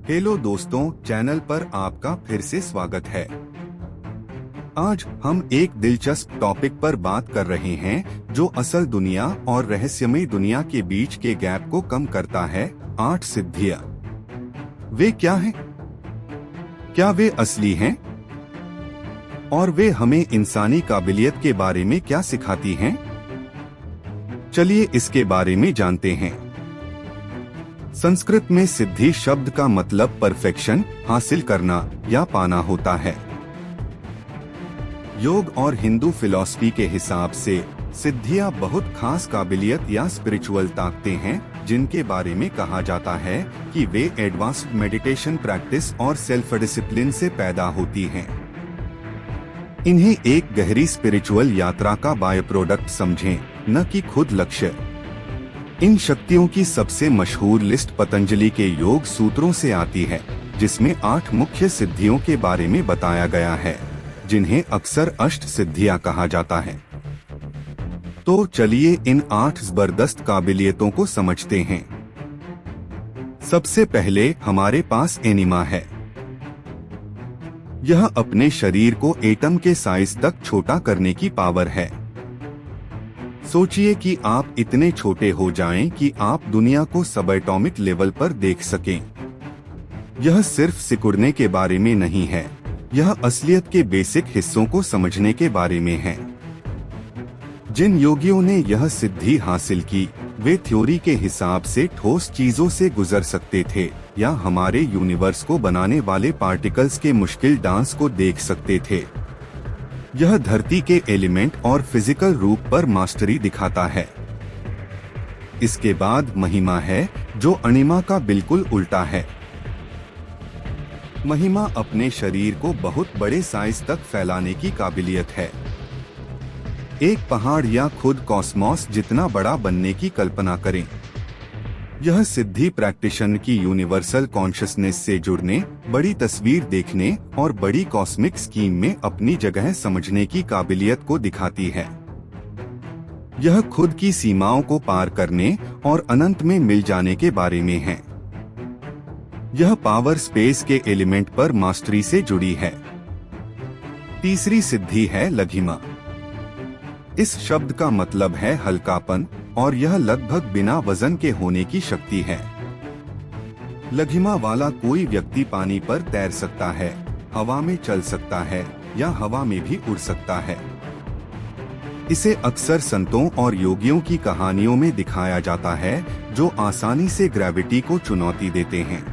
Hello दोस्तों, channel पर आपका फिर से स्वागत है। आज हम एक दिलचस्प टॉपिक पर बात कर रहे हैं जो असल दुनिया और रहस्यमय दुनिया के बीच के गैप को कम करता है। 8 सिद्धियां। वे क्या हैं? क्या वे असली हैं? और वे हमें इंसानी काबिलियत के बारे में क्या सिखाती हैं? चलिए इसके बारे में जानते हैं। संस्कृत में सिद्धि शब्द का मतलब परफेक्शन, हासिल करना या पाना होता है। योग और हिंदू फिलॉसफी के हिसाब से सिद्धियां बहुत खास काबिलियत या स्पिरिचुअल ताकतें हैं जिनके बारे में कहा जाता है कि वे एडवांस्ड मेडिटेशन प्रैक्टिस और सेल्फ डिसिप्लिन से पैदा होती हैं। इन्हें एक गहरी स्पिरिचुअल यात्रा का बाय प्रोडक्ट समझें, न कि खुद लक्ष्य। इन शक्तियों की सबसे मशहूर लिस्ट पतंजलि के योग सूत्रों से आती है, जिसमें 8 मुख्य सिद्धियों के बारे में बताया गया है, जिन्हें अक्सर अष्ट सिद्धियां कहा जाता है। तो चलिए इन 8 जबरदस्त काबिलियतों को समझते हैं। सबसे पहले हमारे पास एनिमा है। यह अपने शरीर को एटम के साइज तक छोटा करने की पावर है। सोचिए कि आप इतने छोटे हो जाएं कि आप दुनिया को सबएटॉमिक लेवल पर देख सकें। यह सिर्फ सिकुड़ने के बारे में नहीं है, यह असलियत के बेसिक हिस्सों को समझने के बारे में है। जिन योगियों ने यह सिद्धि हासिल की, वे थ्योरी के हिसाब से ठोस चीजों से गुजर सकते थे या हमारे यूनिवर्स को बनाने वाले पार्टिकल्स के मुश्किल डांस को देख सकते थे। यह धरती के एलिमेंट और फिजिकल रूप पर मास्टरी दिखाता है। इसके बाद महिमा है, जो अणिमा का बिल्कुल उल्टा है। महिमा अपने शरीर को बहुत बड़े साइज तक फैलाने की काबिलियत है। एक पहाड़ या खुद कॉस्मॉस जितना बड़ा बनने की कल्पना करें। यह सिद्धि प्रैक्टिशनर की यूनिवर्सल कॉन्शियसनेस से जुड़ने, बड़ी तस्वीर देखने और बड़ी कॉस्मिक स्कीम में अपनी जगह समझने की काबिलियत को दिखाती है। यह खुद की सीमाओं को पार करने और अनंत में मिल जाने के बारे में है। यह पावर स्पेस के एलिमेंट पर मास्टरी से जुड़ी है। तीसरी सिद्धि है लघिमा। इस शब्द का मतलब है हल्कापन, और यह लगभग बिना वजन के होने की शक्ति है। लघिमा वाला कोई व्यक्ति पानी पर तैर सकता है, हवा में चल सकता है या हवा में भी उड़ सकता है। इसे अक्सर संतों और योगियों की कहानियों में दिखाया जाता है, जो आसानी से ग्रेविटी को चुनौती देते हैं।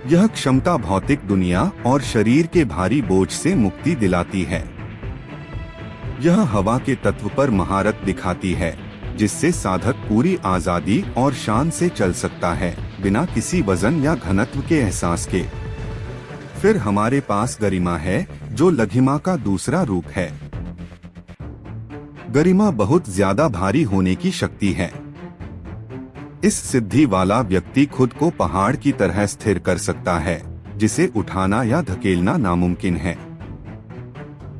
यह क्षमता भौतिक दुनिया और शरीर के भारी बोझ से मुक्ति दिलाती है। यह हवा के तत्व पर महारत दिखाती है, जिससे साधक पूरी आजादी और शान से चल सकता है, बिना किसी वजन या घनत्व के एहसास के। फिर हमारे पास गरिमा है, जो लघिमा का दूसरा रूप है। गरिमा बहुत ज्यादा भारी होने की शक्ति है। इस सिद्धि वाला व्यक्ति खुद को पहाड़ की तरह स्थिर कर सकता है, जिसे उठाना या धकेलना नामुमकिन है।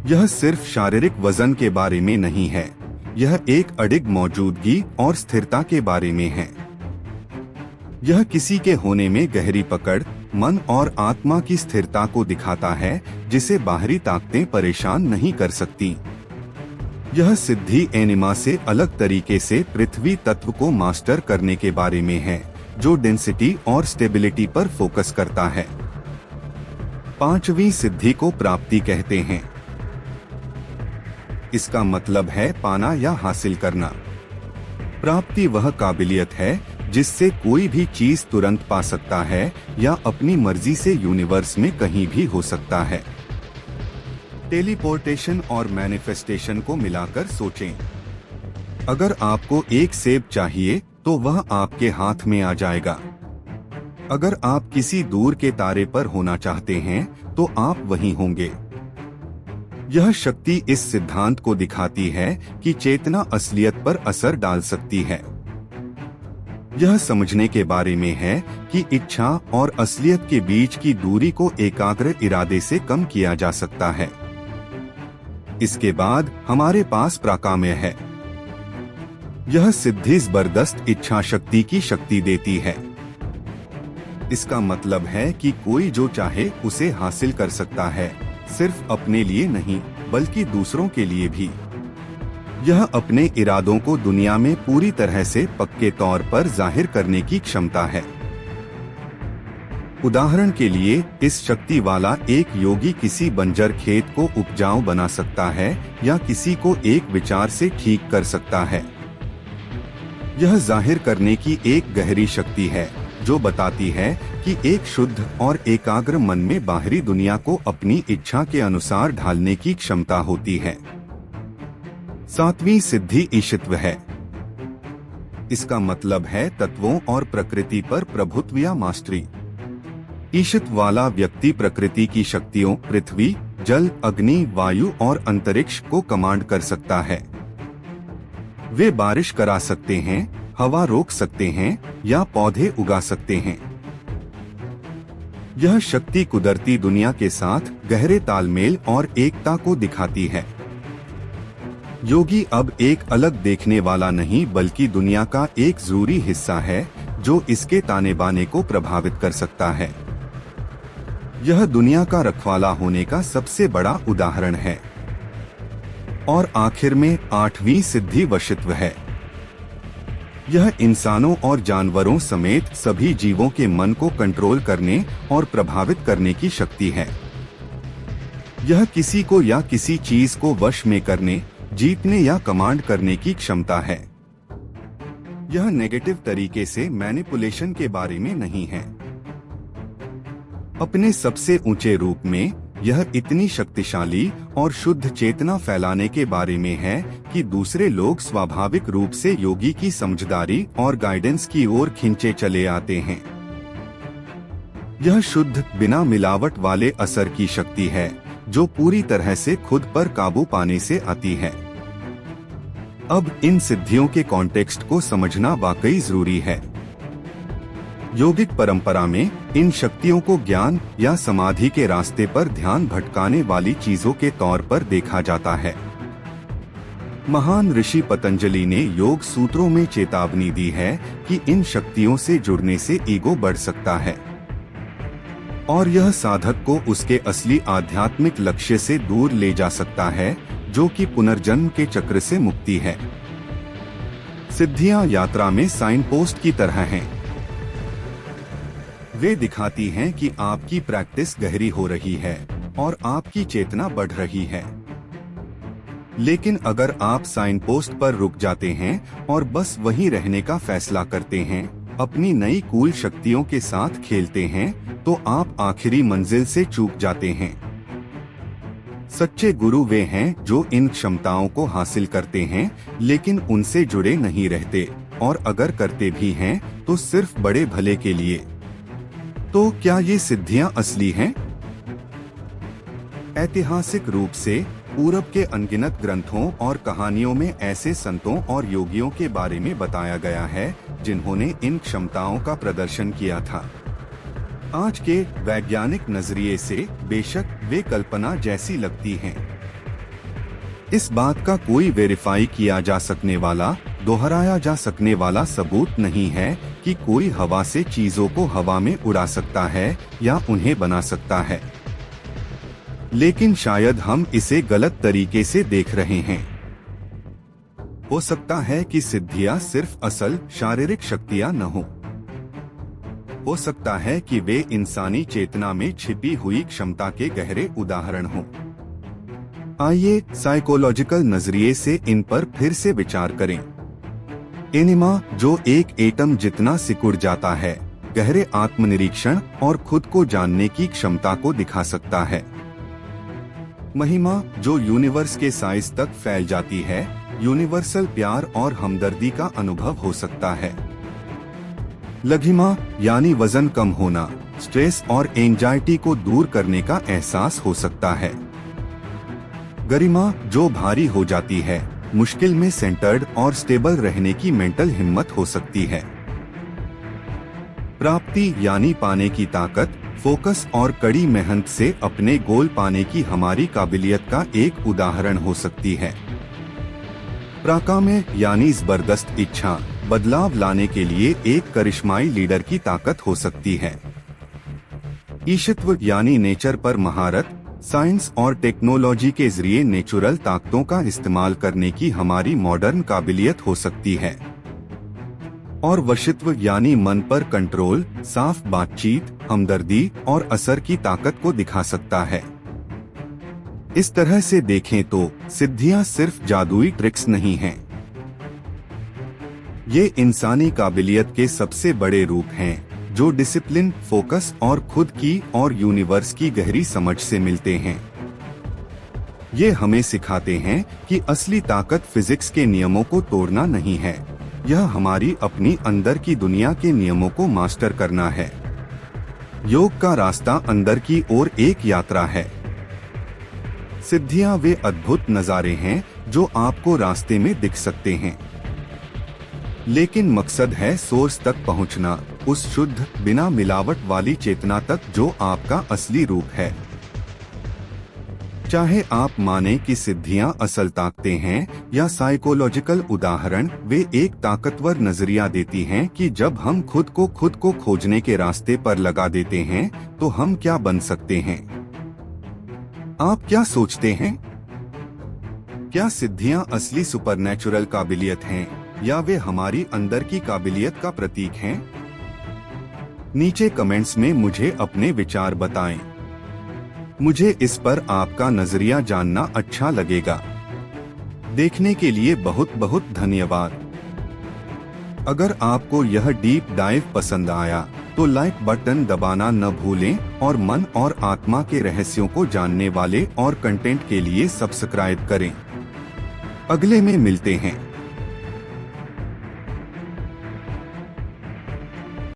यह सिर्फ शारीरिक वजन के बारे में नहीं है, यह एक अडिग मौजूदगी और स्थिरता के बारे में है। यह किसी के होने में गहरी पकड़, मन और आत्मा की स्थिरता को दिखाता है, जिसे बाहरी ताकतें परेशान नहीं कर सकती। यह सिद्धि एनिमा से अलग तरीके से पृथ्वी तत्व को मास्टर करने के बारे में है, जो डेंसिटी और स्टेबिलिटी पर फोकस करता है। 5वीं सिद्धि को प्राप्ति कहते हैं। इसका मतलब है पाना या हासिल करना। प्राप्ति वह काबिलियत है जिससे कोई भी चीज तुरंत पा सकता है या अपनी मर्जी से यूनिवर्स में कहीं भी हो सकता है। टेलीपोर्टेशन और मैनिफेस्टेशन को मिलाकर सोचें। अगर आपको एक सेब चाहिए तो वह आपके हाथ में आ जाएगा। अगर आप किसी दूर के तारे पर होना चाहते हैं तो आप वहीं होंगे। यह शक्ति इस सिद्धांत को दिखाती है कि चेतना असलियत पर असर डाल सकती है। यह समझने के बारे में है कि इच्छा और असलियत के बीच की दूरी को एकाग्र इरादे से कम किया जा सकता है। इसके बाद हमारे पास प्राकाम्य है। यह सिद्धि जबरदस्त इच्छा शक्ति की शक्ति देती है। इसका मतलब है कि कोई जो चाहे उसे हासिल कर सकता है, सिर्फ अपने लिए नहीं बल्कि दूसरों के लिए भी। यह अपने इरादों को दुनिया में पूरी तरह से पक्के तौर पर जाहिर करने की क्षमता है। उदाहरण के लिए, इस शक्ति वाला एक योगी किसी बंजर खेत को उपजाऊ बना सकता है या किसी को एक विचार से ठीक कर सकता है। यह जाहिर करने की एक गहरी शक्ति है जो बताती है कि एक शुद्ध और एकाग्र मन में बाहरी दुनिया को अपनी इच्छा के अनुसार ढालने की क्षमता होती है। 7वीं सिद्धि ईशित्व है। इसका मतलब है तत्वों और प्रकृति पर प्रभुत्व या मास्टरी। ईशित्व वाला व्यक्ति प्रकृति की शक्तियों पृथ्वी, जल, अग्नि, वायु और अंतरिक्ष को कमांड कर सकता है। वे बारिश करा सकते हैं, हवा रोक सकते हैं या पौधे उगा सकते हैं। यह शक्ति कुदरती दुनिया के साथ गहरे तालमेल और एकता को दिखाती है। योगी अब एक अलग देखने वाला नहीं बल्कि दुनिया का एक जरूरी हिस्सा है जो इसके ताने बाने को प्रभावित कर सकता है। यह दुनिया का रखवाला होने का सबसे बड़ा उदाहरण है। और आखिर में 8वीं सिद्धि वशित्व है। यह इंसानों और जानवरों समेत सभी जीवों के मन को कंट्रोल करने और प्रभावित करने की शक्ति है। यह किसी को या किसी चीज को वश में करने, जीतने या कमांड करने की क्षमता है। यह नेगेटिव तरीके से मैनिपुलेशन के बारे में नहीं है। अपने सबसे ऊंचे रूप में यह इतनी शक्तिशाली और शुद्ध चेतना फैलाने के बारे में है कि दूसरे लोग स्वाभाविक रूप से योगी की समझदारी और गाइडेंस की ओर खींचे चले आते हैं। यह शुद्ध, बिना मिलावट वाले असर की शक्ति है जो पूरी तरह से खुद पर काबू पाने से आती है। अब इन सिद्धियों के कॉन्टेक्स्ट को समझना वाकई जरूरी है। योगिक परंपरा में इन शक्तियों को ज्ञान या समाधि के रास्ते पर ध्यान भटकाने वाली चीजों के तौर पर देखा जाता है। महान ऋषि पतंजलि ने योग सूत्रों में चेतावनी दी है कि इन शक्तियों से जुड़ने से ईगो बढ़ सकता है और यह साधक को उसके असली आध्यात्मिक लक्ष्य से दूर ले जा सकता है, जो कि पुनर्जन्म के चक्र से मुक्ति है। सिद्धियां यात्रा में साइन पोस्ट की तरह हैं। वे दिखाती हैं कि आपकी प्रैक्टिस गहरी हो रही है और आपकी चेतना बढ़ रही है। लेकिन अगर आप साइन पोस्ट पर रुक जाते हैं और बस वहीं रहने का फैसला करते हैं, अपनी नई कूल शक्तियों के साथ खेलते हैं, तो आप आखिरी मंजिल से चूक जाते हैं। सच्चे गुरु वे हैं जो इन क्षमताओं को हासिल करते हैं लेकिन उनसे जुड़े नहीं रहते, और अगर करते भी हैं तो सिर्फ बड़े भले के लिए। तो क्या ये सिद्धियां असली हैं? ऐतिहासिक रूप से पूरब के अनगिनत ग्रंथों और कहानियों में ऐसे संतों और योगियों के बारे में बताया गया है जिन्होंने इन क्षमताओं का प्रदर्शन किया था। आज के वैज्ञानिक नजरिए से बेशक वे कल्पना जैसी लगती हैं। इस बात का कोई वेरीफाई किया जा सकने वाला, दोहराया जा सकने वाला सबूत नहीं है कि कोई हवा से चीजों को हवा में उड़ा सकता है या उन्हें बना सकता है। लेकिन शायद हम इसे गलत तरीके से देख रहे हैं। हो सकता है कि सिद्धियां सिर्फ असल शारीरिक शक्तियां न हो सकता है कि वे इंसानी चेतना में छिपी हुई क्षमता के गहरे उदाहरण हों। आइए साइकोलॉजिकल नजरिए से इन पर फिर से विचार करें। एनिमा, जो एक एटम जितना सिकुड़ जाता है, गहरे आत्मनिरीक्षण और खुद को जानने की क्षमता को दिखा सकता है। महिमा, जो यूनिवर्स के साइज तक फैल जाती है, यूनिवर्सल प्यार और हमदर्दी का अनुभव हो सकता है। लघिमा, यानी वजन कम होना, स्ट्रेस और एंजाइटी को दूर करने का एहसास हो सकता है। गरिमा, जो भारी हो जाती है, मुश्किल में सेंटर्ड और स्टेबल रहने की मेंटल हिम्मत हो सकती है। प्राप्ति, यानी पाने की ताकत, फोकस और कड़ी मेहनत से अपने गोल पाने की हमारी काबिलियत का एक उदाहरण हो सकती है। प्राकाम्य, यानी जबरदस्त इच्छा, बदलाव लाने के लिए एक करिश्माई लीडर की ताकत हो सकती है। ईशत्व यानी नेचर पर महारत, साइंस और टेक्नोलॉजी के जरिए नेचुरल ताकतों का इस्तेमाल करने की हमारी मॉडर्न काबिलियत हो सकती है। और वशित्व यानी मन पर कंट्रोल, साफ बातचीत, हमदर्दी और असर की ताकत को दिखा सकता है। इस तरह से देखें तो सिद्धियां सिर्फ जादुई ट्रिक्स नहीं हैं। ये इंसानी काबिलियत के सबसे बड़े रूप हैं, जो डिसिप्लिन, फोकस और खुद की और यूनिवर्स की गहरी समझ से मिलते हैं। ये हमें सिखाते हैं कि असली ताकत फिजिक्स के नियमों को तोड़ना नहीं है, यह हमारी अपनी अंदर की दुनिया के नियमों को मास्टर करना है। योग का रास्ता अंदर की ओर एक यात्रा है। सिद्धियां वे अद्भुत नजारे हैं जो आपको रास्ते में दिख सकते हैं, लेकिन मकसद है सोर्स तक पहुंचना, उस शुद्ध, बिना मिलावट वाली चेतना तक जो आपका असली रूप है। चाहे आप माने कि सिद्धियां असल ताकतें हैं या साइकोलॉजिकल उदाहरण, वे एक ताकतवर नजरिया देती हैं कि जब हम खुद को खोजने के रास्ते पर लगा देते हैं तो हम क्या बन सकते हैं। आप क्या सोचते हैं? क्या सिद्धियां असली सुपरनैचुरल काबिलियत हैं या वे हमारी अंदर की काबिलियत का प्रतीक हैं? नीचे कमेंट्स में मुझे अपने विचार बताएं। मुझे इस पर आपका नजरिया जानना अच्छा लगेगा। देखने के लिए बहुत बहुत धन्यवाद। अगर आपको यह डीप डाइव पसंद आया तो लाइक बटन दबाना न भूलें और मन और आत्मा के रहस्यों को जानने वाले और कंटेंट के लिए सब्सक्राइब करें। अगले में मिलते हैं।